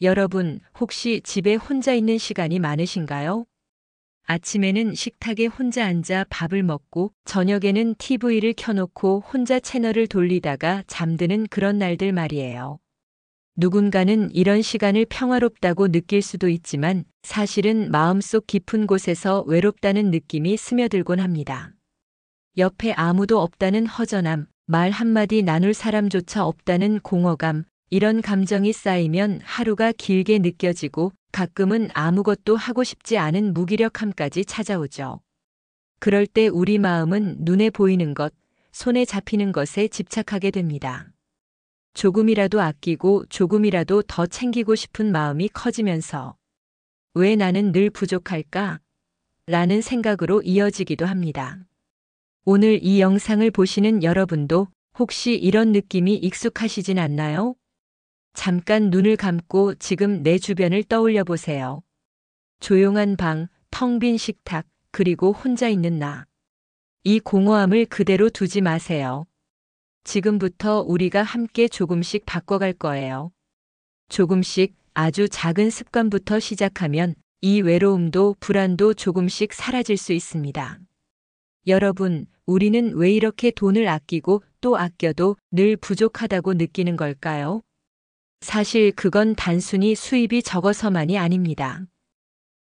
여러분, 혹시 집에 혼자 있는 시간이 많으신가요? 아침에는 식탁에 혼자 앉아 밥을 먹고 저녁에는 TV를 켜놓고 혼자 채널을 돌리다가 잠드는 그런 날들 말이에요. 누군가는 이런 시간을 평화롭다고 느낄 수도 있지만 사실은 마음속 깊은 곳에서 외롭다는 느낌이 스며들곤 합니다. 옆에 아무도 없다는 허전함, 말 한마디 나눌 사람조차 없다는 공허감, 이런 감정이 쌓이면 하루가 길게 느껴지고 가끔은 아무것도 하고 싶지 않은 무기력함까지 찾아오죠. 그럴 때 우리 마음은 눈에 보이는 것, 손에 잡히는 것에 집착하게 됩니다. 조금이라도 아끼고 조금이라도 더 챙기고 싶은 마음이 커지면서 왜 나는 늘 부족할까? 라는 생각으로 이어지기도 합니다. 오늘 이 영상을 보시는 여러분도 혹시 이런 느낌이 익숙하시진 않나요? 잠깐 눈을 감고 지금 내 주변을 떠올려 보세요. 조용한 방, 텅 빈 식탁, 그리고 혼자 있는 나. 이 공허함을 그대로 두지 마세요. 지금부터 우리가 함께 조금씩 바꿔갈 거예요. 조금씩 아주 작은 습관부터 시작하면 이 외로움도 불안도 조금씩 사라질 수 있습니다. 여러분, 우리는 왜 이렇게 돈을 아끼고 또 아껴도 늘 부족하다고 느끼는 걸까요? 사실 그건 단순히 수입이 적어서만이 아닙니다.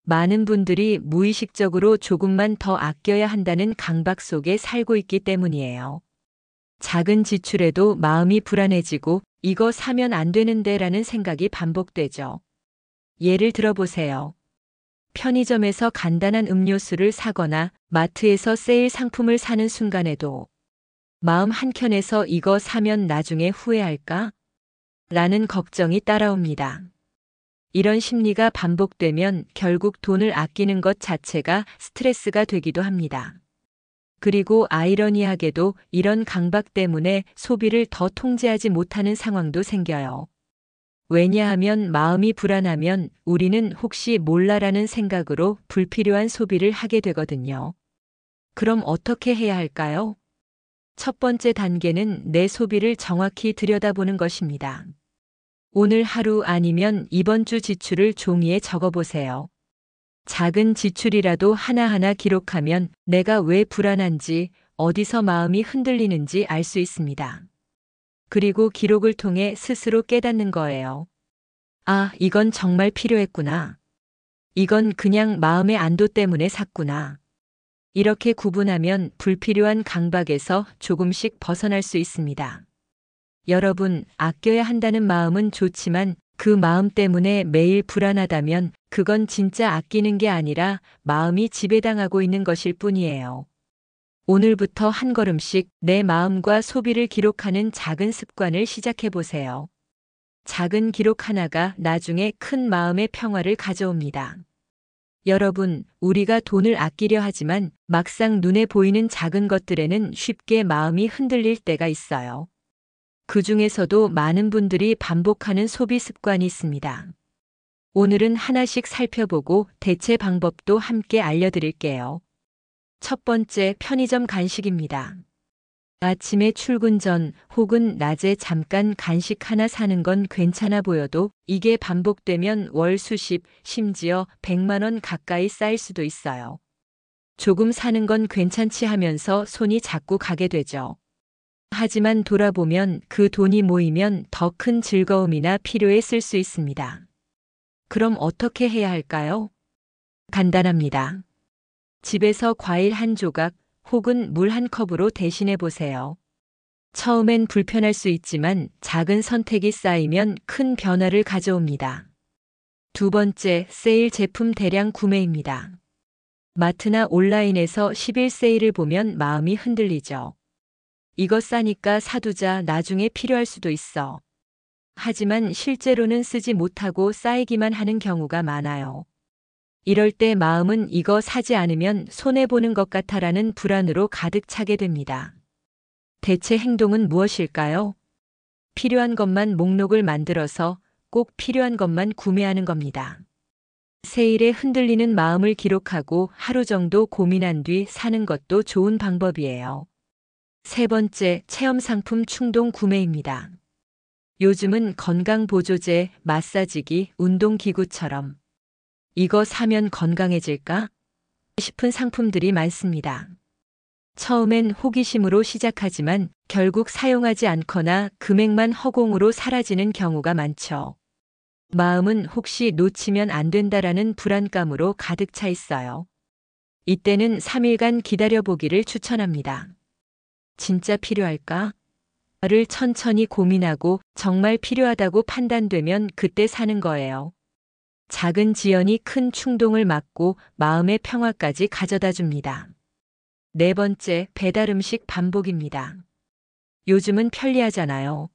많은 분들이 무의식적으로 조금만 더 아껴야 한다는 강박 속에 살고 있기 때문이에요. 작은 지출에도 마음이 불안해지고 이거 사면 안 되는데 라는 생각이 반복되죠. 예를 들어 보세요. 편의점에서 간단한 음료수를 사거나 마트에서 세일 상품을 사는 순간에도 마음 한켠에서 이거 사면 나중에 후회할까? 라는 걱정이 따라옵니다. 이런 심리가 반복되면 결국 돈을 아끼는 것 자체가 스트레스가 되기도 합니다. 그리고 아이러니하게도 이런 강박 때문에 소비를 더 통제하지 못하는 상황도 생겨요. 왜냐하면 마음이 불안하면 우리는 혹시 몰라라는 생각으로 불필요한 소비를 하게 되거든요. 그럼 어떻게 해야 할까요? 첫 번째 단계는 내 소비를 정확히 들여다보는 것입니다. 오늘 하루 아니면 이번 주 지출을 종이에 적어보세요. 작은 지출이라도 하나하나 기록하면 내가 왜 불안한지, 어디서 마음이 흔들리는지 알 수 있습니다. 그리고 기록을 통해 스스로 깨닫는 거예요. 아, 이건 정말 필요했구나. 이건 그냥 마음의 안도 때문에 샀구나. 이렇게 구분하면 불필요한 강박에서 조금씩 벗어날 수 있습니다. 여러분, 아껴야 한다는 마음은 좋지만 그 마음 때문에 매일 불안하다면 그건 진짜 아끼는 게 아니라 마음이 지배당하고 있는 것일 뿐이에요. 오늘부터 한 걸음씩 내 마음과 소비를 기록하는 작은 습관을 시작해 보세요. 작은 기록 하나가 나중에 큰 마음의 평화를 가져옵니다. 여러분, 우리가 돈을 아끼려 하지만 막상 눈에 보이는 작은 것들에는 쉽게 마음이 흔들릴 때가 있어요. 그 중에서도 많은 분들이 반복하는 소비 습관이 있습니다. 오늘은 하나씩 살펴보고 대체 방법도 함께 알려드릴게요. 첫 번째, 편의점 간식입니다. 아침에 출근 전 혹은 낮에 잠깐 간식 하나 사는 건 괜찮아 보여도 이게 반복되면 월 수십, 심지어 100만 원 가까이 쌓일 수도 있어요. 조금 사는 건 괜찮지 하면서 손이 자꾸 가게 되죠. 하지만 돌아보면 그 돈이 모이면 더 큰 즐거움이나 필요에 쓸 수 있습니다. 그럼 어떻게 해야 할까요? 간단합니다. 집에서 과일 한 조각 혹은 물 한 컵으로 대신해 보세요. 처음엔 불편할 수 있지만 작은 선택이 쌓이면 큰 변화를 가져옵니다. 두 번째, 세일 제품 대량 구매입니다. 마트나 온라인에서 10일 세일을 보면 마음이 흔들리죠. 이거 싸니까 사두자, 나중에 필요할 수도 있어. 하지만 실제로는 쓰지 못하고 쌓이기만 하는 경우가 많아요. 이럴 때 마음은 이거 사지 않으면 손해보는 것 같아라는 불안으로 가득 차게 됩니다. 대체 행동은 무엇일까요? 필요한 것만 목록을 만들어서 꼭 필요한 것만 구매하는 겁니다. 세일에 흔들리는 마음을 기록하고 하루 정도 고민한 뒤 사는 것도 좋은 방법이에요. 세 번째, 체험 상품 충동 구매입니다. 요즘은 건강보조제, 마사지기, 운동기구처럼 이거 사면 건강해질까 싶은 상품들이 많습니다. 처음엔 호기심으로 시작하지만 결국 사용하지 않거나 금액만 허공으로 사라지는 경우가 많죠. 마음은 혹시 놓치면 안 된다라는 불안감으로 가득 차 있어요. 이때는 3일간 기다려보기를 추천합니다. 진짜 필요할까? 를 천천히 고민하고 정말 필요하다고 판단되면 그때 사는 거예요. 작은 지연이 큰 충동을 막고 마음의 평화까지 가져다 줍니다. 네 번째, 배달 음식 반복입니다. 요즘은 편리하잖아요.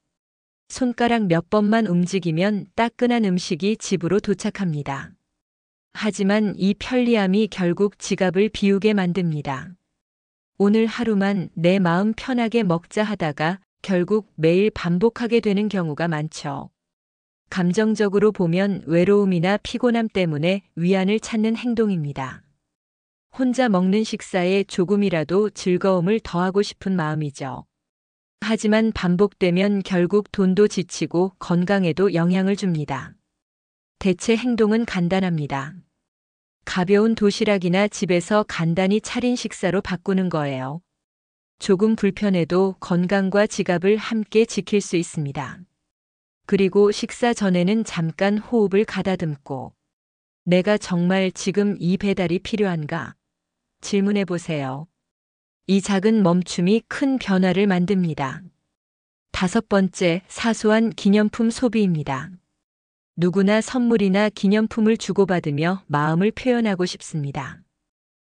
손가락 몇 번만 움직이면 따끈한 음식이 집으로 도착합니다. 하지만 이 편리함이 결국 지갑을 비우게 만듭니다. 오늘 하루만 내 마음 편하게 먹자 하다가 결국 매일 반복하게 되는 경우가 많죠. 감정적으로 보면 외로움이나 피곤함 때문에 위안을 찾는 행동입니다. 혼자 먹는 식사에 조금이라도 즐거움을 더하고 싶은 마음이죠. 하지만 반복되면 결국 돈도 지치고 건강에도 영향을 줍니다. 대체 행동은 간단합니다. 가벼운 도시락이나 집에서 간단히 차린 식사로 바꾸는 거예요. 조금 불편해도 건강과 지갑을 함께 지킬 수 있습니다. 그리고 식사 전에는 잠깐 호흡을 가다듬고 내가 정말 지금 이 배달이 필요한가? 질문해 보세요. 이 작은 멈춤이 큰 변화를 만듭니다. 다섯 번째, 사소한 기념품 소비입니다. 누구나 선물이나 기념품을 주고받으며 마음을 표현하고 싶습니다.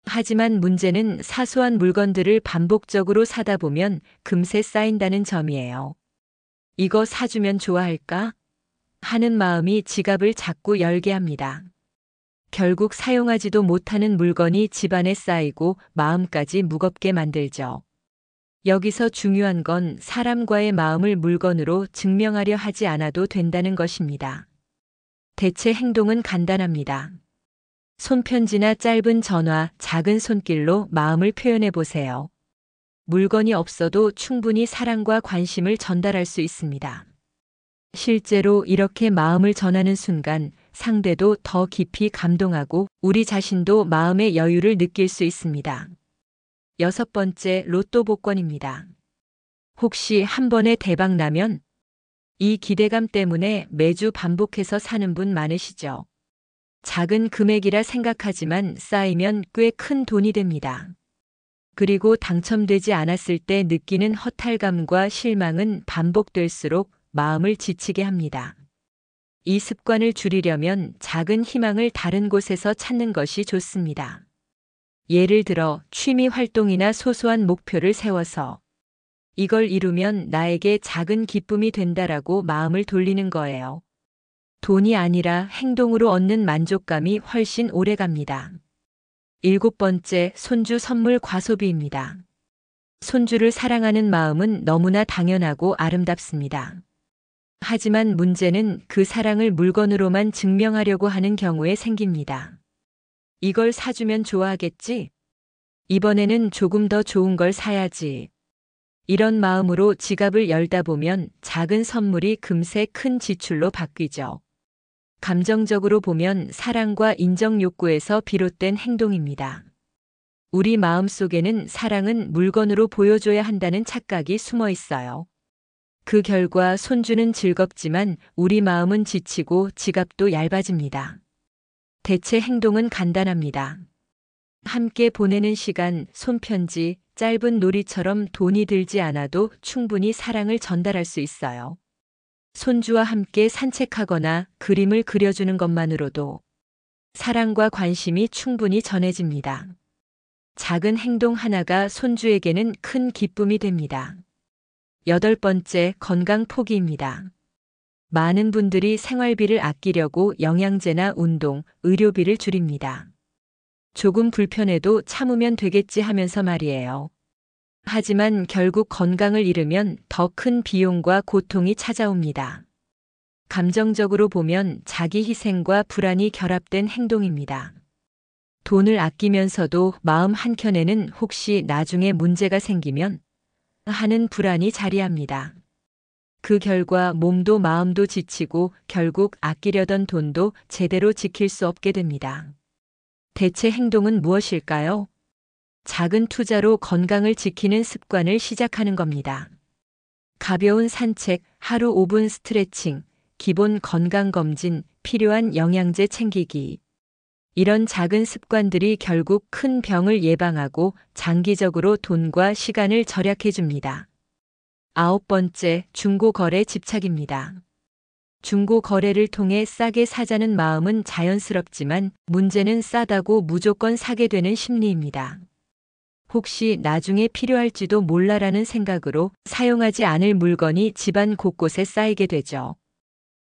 하지만 문제는 사소한 물건들을 반복적으로 사다 보면 금세 쌓인다는 점이에요. 이거 사주면 좋아할까? 하는 마음이 지갑을 자꾸 열게 합니다. 결국 사용하지도 못하는 물건이 집안에 쌓이고 마음까지 무겁게 만들죠. 여기서 중요한 건 사람과의 마음을 물건으로 증명하려 하지 않아도 된다는 것입니다. 대체 행동은 간단합니다. 손편지나 짧은 전화, 작은 손길로 마음을 표현해 보세요. 물건이 없어도 충분히 사랑과 관심을 전달할 수 있습니다. 실제로 이렇게 마음을 전하는 순간 상대도 더 깊이 감동하고 우리 자신도 마음의 여유를 느낄 수 있습니다. 여섯 번째, 로또 복권입니다. 혹시 한 번에 대박 나면 이 기대감 때문에 매주 반복해서 사는 분 많으시죠? 작은 금액이라 생각하지만 쌓이면 꽤 큰 돈이 됩니다. 그리고 당첨되지 않았을 때 느끼는 허탈감과 실망은 반복될수록 마음을 지치게 합니다. 이 습관을 줄이려면 작은 희망을 다른 곳에서 찾는 것이 좋습니다. 예를 들어 취미 활동이나 소소한 목표를 세워서 이걸 이루면 나에게 작은 기쁨이 된다라고 마음을 돌리는 거예요. 돈이 아니라 행동으로 얻는 만족감이 훨씬 오래 갑니다. 일곱 번째, 손주 선물 과소비입니다. 손주를 사랑하는 마음은 너무나 당연하고 아름답습니다. 하지만 문제는 그 사랑을 물건으로만 증명하려고 하는 경우에 생깁니다. 이걸 사주면 좋아하겠지? 이번에는 조금 더 좋은 걸 사야지. 이런 마음으로 지갑을 열다 보면 작은 선물이 금세 큰 지출로 바뀌죠. 감정적으로 보면 사랑과 인정 욕구에서 비롯된 행동입니다. 우리 마음속에는 사랑은 물건으로 보여줘야 한다는 착각이 숨어 있어요. 그 결과 손주는 즐겁지만 우리 마음은 지치고 지갑도 얇아집니다. 대체 행동은 간단합니다. 함께 보내는 시간, 손편지, 짧은 놀이처럼 돈이 들지 않아도 충분히 사랑을 전달할 수 있어요. 손주와 함께 산책하거나 그림을 그려주는 것만으로도 사랑과 관심이 충분히 전해집니다. 작은 행동 하나가 손주에게는 큰 기쁨이 됩니다. 여덟 번째, 건강 포기입니다. 많은 분들이 생활비를 아끼려고 영양제나 운동, 의료비를 줄입니다. 조금 불편해도 참으면 되겠지 하면서 말이에요. 하지만 결국 건강을 잃으면 더 큰 비용과 고통이 찾아옵니다. 감정적으로 보면 자기 희생과 불안이 결합된 행동입니다. 돈을 아끼면서도 마음 한켠에는 혹시 나중에 문제가 생기면 하는 불안이 자리합니다. 그 결과 몸도 마음도 지치고 결국 아끼려던 돈도 제대로 지킬 수 없게 됩니다. 대체 행동은 무엇일까요? 작은 투자로 건강을 지키는 습관을 시작하는 겁니다. 가벼운 산책, 하루 5분 스트레칭, 기본 건강검진, 필요한 영양제 챙기기. 이런 작은 습관들이 결국 큰 병을 예방하고 장기적으로 돈과 시간을 절약해 줍니다. 9번째, 중고거래 집착입니다. 중고거래를 통해 싸게 사자는 마음은 자연스럽지만 문제는 싸다고 무조건 사게 되는 심리입니다. 혹시 나중에 필요할지도 몰라라는 생각으로 사용하지 않을 물건이 집안 곳곳에 쌓이게 되죠.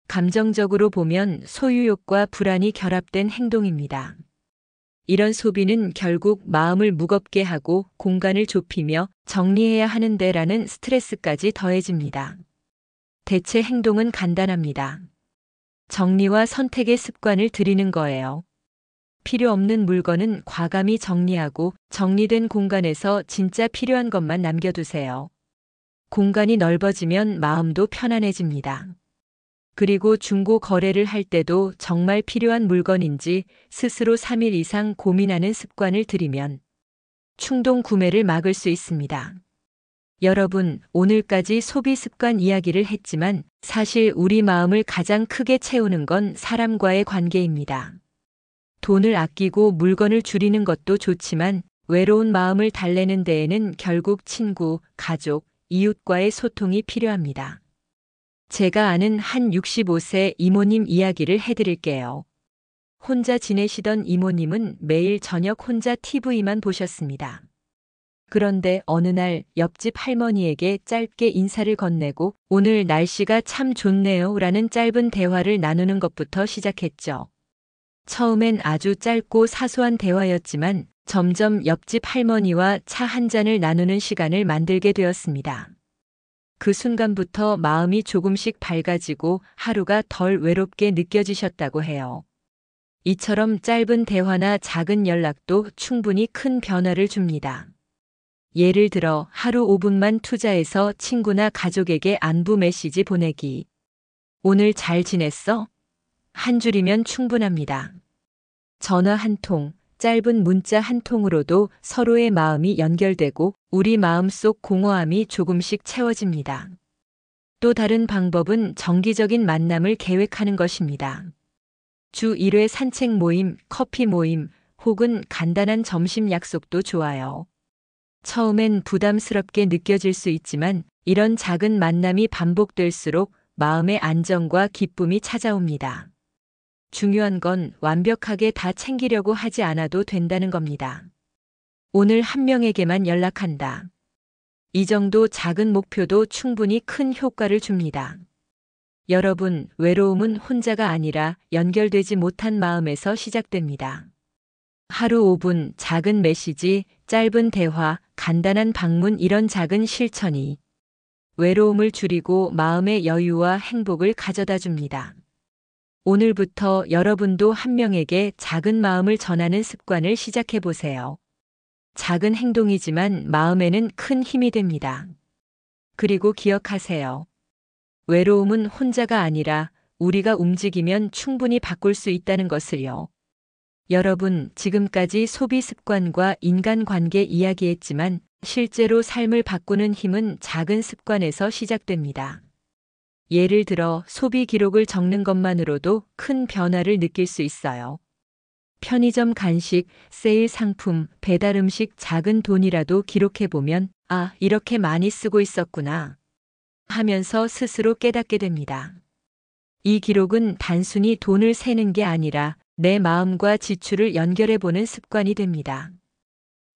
감정적으로 보면 소유욕과 불안이 결합된 행동입니다. 이런 소비는 결국 마음을 무겁게 하고 공간을 좁히며 정리해야 하는데라는 스트레스까지 더해집니다. 대체 행동은 간단합니다. 정리와 선택의 습관을 들이는 거예요. 필요 없는 물건은 과감히 정리하고 정리된 공간에서 진짜 필요한 것만 남겨두세요. 공간이 넓어지면 마음도 편안해집니다. 그리고 중고 거래를 할 때도 정말 필요한 물건인지 스스로 3일 이상 고민하는 습관을 들이면 충동 구매를 막을 수 있습니다. 여러분, 오늘까지 소비 습관 이야기를 했지만 사실 우리 마음을 가장 크게 채우는 건 사람과의 관계입니다. 돈을 아끼고 물건을 줄이는 것도 좋지만 외로운 마음을 달래는 데에는 결국 친구, 가족, 이웃과의 소통이 필요합니다. 제가 아는 한 65세 이모님 이야기를 해드릴게요. 혼자 지내시던 이모님은 매일 저녁 혼자 TV만 보셨습니다. 그런데 어느 날 옆집 할머니에게 짧게 인사를 건네고 오늘 날씨가 참 좋네요 라는 짧은 대화를 나누는 것부터 시작했죠. 처음엔 아주 짧고 사소한 대화였지만 점점 옆집 할머니와 차 한 잔을 나누는 시간을 만들게 되었습니다. 그 순간부터 마음이 조금씩 밝아지고 하루가 덜 외롭게 느껴지셨다고 해요. 이처럼 짧은 대화나 작은 연락도 충분히 큰 변화를 줍니다. 예를 들어 하루 5분만 투자해서 친구나 가족에게 안부 메시지 보내기. 오늘 잘 지냈어? 한 줄이면 충분합니다. 전화 한 통, 짧은 문자 한 통으로도 서로의 마음이 연결되고 우리 마음속 공허함이 조금씩 채워집니다. 또 다른 방법은 정기적인 만남을 계획하는 것입니다. 주 1회 산책 모임, 커피 모임, 혹은 간단한 점심 약속도 좋아요. 처음엔 부담스럽게 느껴질 수 있지만 이런 작은 만남이 반복될수록 마음의 안정과 기쁨이 찾아옵니다. 중요한 건 완벽하게 다 챙기려고 하지 않아도 된다는 겁니다. 오늘 한 명에게만 연락한다. 이 정도 작은 목표도 충분히 큰 효과를 줍니다. 여러분, 외로움은 혼자가 아니라 연결되지 못한 마음에서 시작됩니다. 하루 5분 작은 메시지, 짧은 대화, 간단한 방문 이런 작은 실천이 외로움을 줄이고 마음의 여유와 행복을 가져다 줍니다. 오늘부터 여러분도 한 명에게 작은 마음을 전하는 습관을 시작해 보세요. 작은 행동이지만 마음에는 큰 힘이 됩니다. 그리고 기억하세요. 외로움은 혼자가 아니라 우리가 움직이면 충분히 바꿀 수 있다는 것을요. 여러분, 지금까지 소비 습관과 인간관계 이야기했지만 실제로 삶을 바꾸는 힘은 작은 습관에서 시작됩니다. 예를 들어 소비 기록을 적는 것만으로도 큰 변화를 느낄 수 있어요. 편의점 간식, 세일 상품, 배달 음식 작은 돈이라도 기록해보면 아, 이렇게 많이 쓰고 있었구나 하면서 스스로 깨닫게 됩니다. 이 기록은 단순히 돈을 세는 게 아니라 내 마음과 지출을 연결해보는 습관이 됩니다.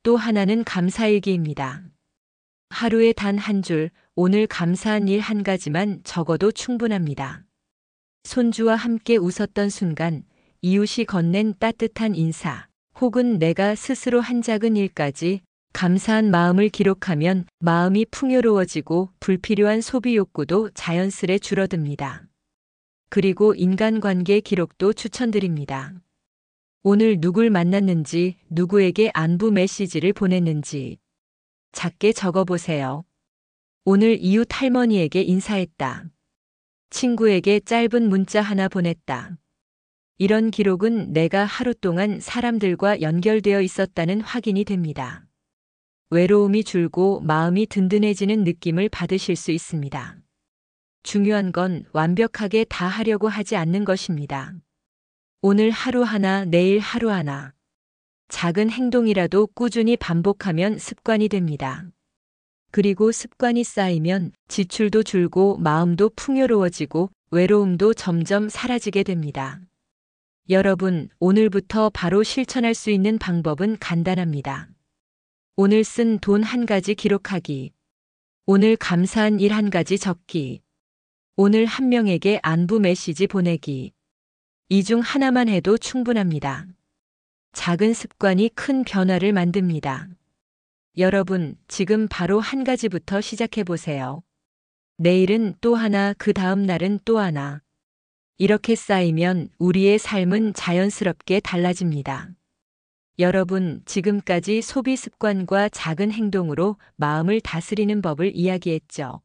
또 하나는 감사일기입니다. 하루에 단 한 줄, 오늘 감사한 일 한 가지만 적어도 충분합니다. 손주와 함께 웃었던 순간, 이웃이 건넨 따뜻한 인사, 혹은 내가 스스로 한 작은 일까지 감사한 마음을 기록하면 마음이 풍요로워지고 불필요한 소비 욕구도 자연스레 줄어듭니다. 그리고 인간관계 기록도 추천드립니다. 오늘 누굴 만났는지, 누구에게 안부 메시지를 보냈는지 작게 적어보세요. 오늘 이웃 할머니에게 인사했다. 친구에게 짧은 문자 하나 보냈다. 이런 기록은 내가 하루 동안 사람들과 연결되어 있었다는 확인이 됩니다. 외로움이 줄고 마음이 든든해지는 느낌을 받으실 수 있습니다. 중요한 건 완벽하게 다 하려고 하지 않는 것입니다. 오늘 하루 하나, 내일 하루 하나. 작은 행동이라도 꾸준히 반복하면 습관이 됩니다. 그리고 습관이 쌓이면 지출도 줄고 마음도 풍요로워지고 외로움도 점점 사라지게 됩니다. 여러분, 오늘부터 바로 실천할 수 있는 방법은 간단합니다. 오늘 쓴 돈 한 가지 기록하기. 오늘 감사한 일 한 가지 적기. 오늘 한 명에게 안부 메시지 보내기. 이 중 하나만 해도 충분합니다. 작은 습관이 큰 변화를 만듭니다. 여러분, 지금 바로 한 가지부터 시작해 보세요. 내일은 또 하나, 그 다음 날은 또 하나. 이렇게 쌓이면 우리의 삶은 자연스럽게 달라집니다. 여러분, 지금까지 소비 습관과 작은 행동으로 마음을 다스리는 법을 이야기했죠.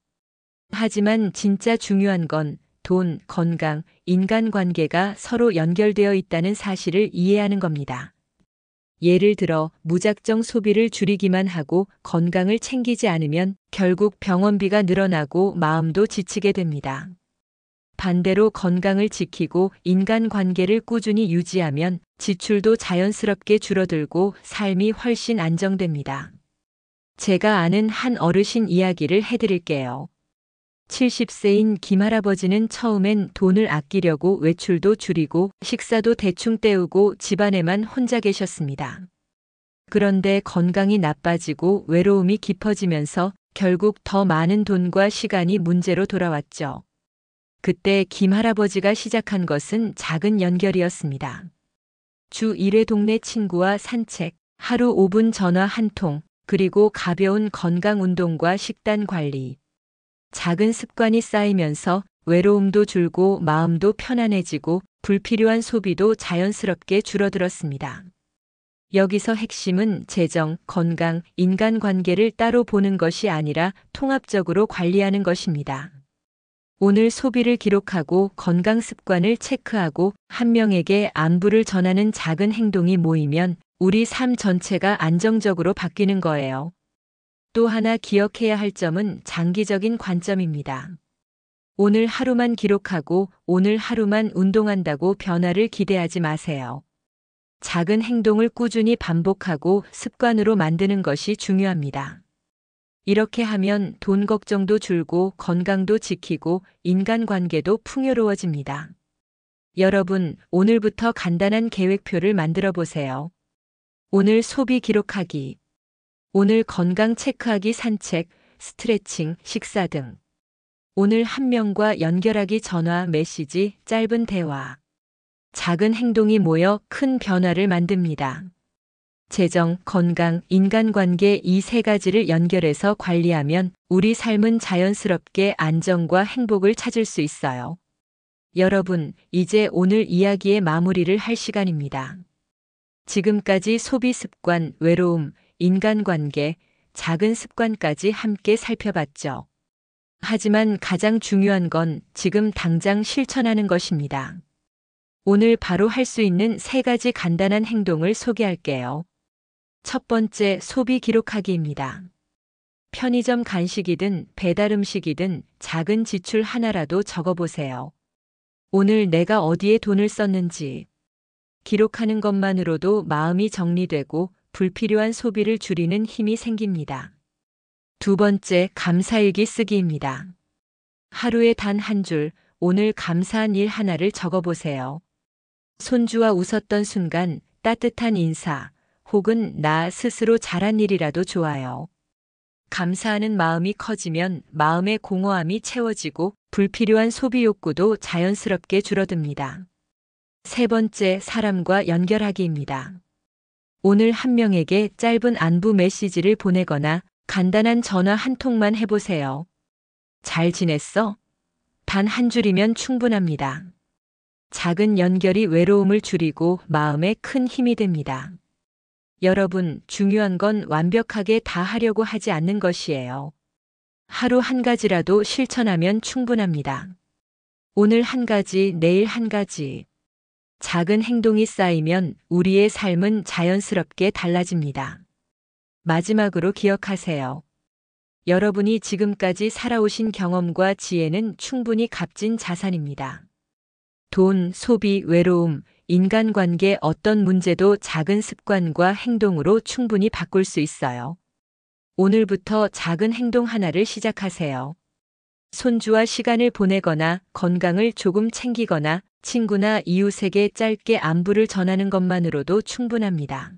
하지만 진짜 중요한 건 돈, 건강, 인간관계가 서로 연결되어 있다는 사실을 이해하는 겁니다. 예를 들어 무작정 소비를 줄이기만 하고 건강을 챙기지 않으면 결국 병원비가 늘어나고 마음도 지치게 됩니다. 반대로 건강을 지키고 인간관계를 꾸준히 유지하면 지출도 자연스럽게 줄어들고 삶이 훨씬 안정됩니다. 제가 아는 한 어르신 이야기를 해드릴게요. 70세인 김할아버지는 처음엔 돈을 아끼려고 외출도 줄이고 식사도 대충 때우고 집안에만 혼자 계셨습니다. 그런데 건강이 나빠지고 외로움이 깊어지면서 결국 더 많은 돈과 시간이 문제로 돌아왔죠. 그때 김할아버지가 시작한 것은 작은 연결이었습니다. 주 1회 동네 친구와 산책, 하루 5분 전화 한 통, 그리고 가벼운 건강 운동과 식단 관리. 작은 습관이 쌓이면서 외로움도 줄고 마음도 편안해지고 불필요한 소비도 자연스럽게 줄어들었습니다. 여기서 핵심은 재정, 건강, 인간관계를 따로 보는 것이 아니라 통합적으로 관리하는 것입니다. 오늘 소비를 기록하고 건강 습관을 체크하고 한 명에게 안부를 전하는 작은 행동이 모이면 우리 삶 전체가 안정적으로 바뀌는 거예요. 또 하나 기억해야 할 점은 장기적인 관점입니다. 오늘 하루만 기록하고 오늘 하루만 운동한다고 변화를 기대하지 마세요. 작은 행동을 꾸준히 반복하고 습관으로 만드는 것이 중요합니다. 이렇게 하면 돈 걱정도 줄고 건강도 지키고 인간관계도 풍요로워집니다. 여러분, 오늘부터 간단한 계획표를 만들어 보세요. 오늘 소비 기록하기. 오늘 건강 체크하기 산책, 스트레칭, 식사 등. 오늘 한 명과 연결하기 전화, 메시지, 짧은 대화. 작은 행동이 모여 큰 변화를 만듭니다. 재정, 건강, 인간관계 이 세 가지를 연결해서 관리하면 우리 삶은 자연스럽게 안정과 행복을 찾을 수 있어요. 여러분, 이제 오늘 이야기의 마무리를 할 시간입니다. 지금까지 소비 습관, 외로움, 인간관계, 작은 습관까지 함께 살펴봤죠. 하지만 가장 중요한 건 지금 당장 실천하는 것입니다. 오늘 바로 할 수 있는 세 가지 간단한 행동을 소개할게요. 첫 번째, 소비 기록하기입니다. 편의점 간식이든 배달 음식이든 작은 지출 하나라도 적어보세요. 오늘 내가 어디에 돈을 썼는지. 기록하는 것만으로도 마음이 정리되고 불필요한 소비를 줄이는 힘이 생깁니다. 두 번째, 감사일기 쓰기입니다. 하루에 단 한 줄, 오늘 감사한 일 하나를 적어보세요. 손주와 웃었던 순간, 따뜻한 인사, 혹은 나 스스로 잘한 일이라도 좋아요. 감사하는 마음이 커지면 마음의 공허함이 채워지고 불필요한 소비 욕구도 자연스럽게 줄어듭니다. 세 번째, 사람과 연결하기입니다. 오늘 한 명에게 짧은 안부 메시지를 보내거나 간단한 전화 한 통만 해보세요. 잘 지냈어? 단 한 줄이면 충분합니다. 작은 연결이 외로움을 줄이고 마음에 큰 힘이 됩니다. 여러분, 중요한 건 완벽하게 다 하려고 하지 않는 것이에요. 하루 한 가지라도 실천하면 충분합니다. 오늘 한 가지, 내일 한 가지. 작은 행동이 쌓이면 우리의 삶은 자연스럽게 달라집니다. 마지막으로 기억하세요. 여러분이 지금까지 살아오신 경험과 지혜는 충분히 값진 자산입니다. 돈, 소비, 외로움, 인간관계 어떤 문제도 작은 습관과 행동으로 충분히 바꿀 수 있어요. 오늘부터 작은 행동 하나를 시작하세요. 손주와 시간을 보내거나 건강을 조금 챙기거나 친구나 이웃에게 짧게 안부를 전하는 것만으로도 충분합니다.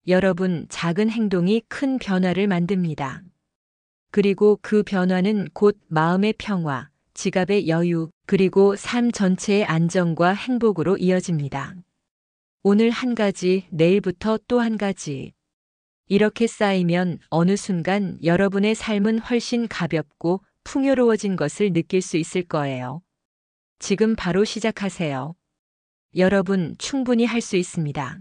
여러분, 작은 행동이 큰 변화를 만듭니다. 그리고 그 변화는 곧 마음의 평화, 지갑의 여유, 그리고 삶 전체의 안정과 행복으로 이어집니다. 오늘 한 가지, 내일부터 또 한 가지. 이렇게 쌓이면 어느 순간 여러분의 삶은 훨씬 가볍고 풍요로워진 것을 느낄 수 있을 거예요. 지금 바로 시작하세요. 여러분, 충분히 할 수 있습니다.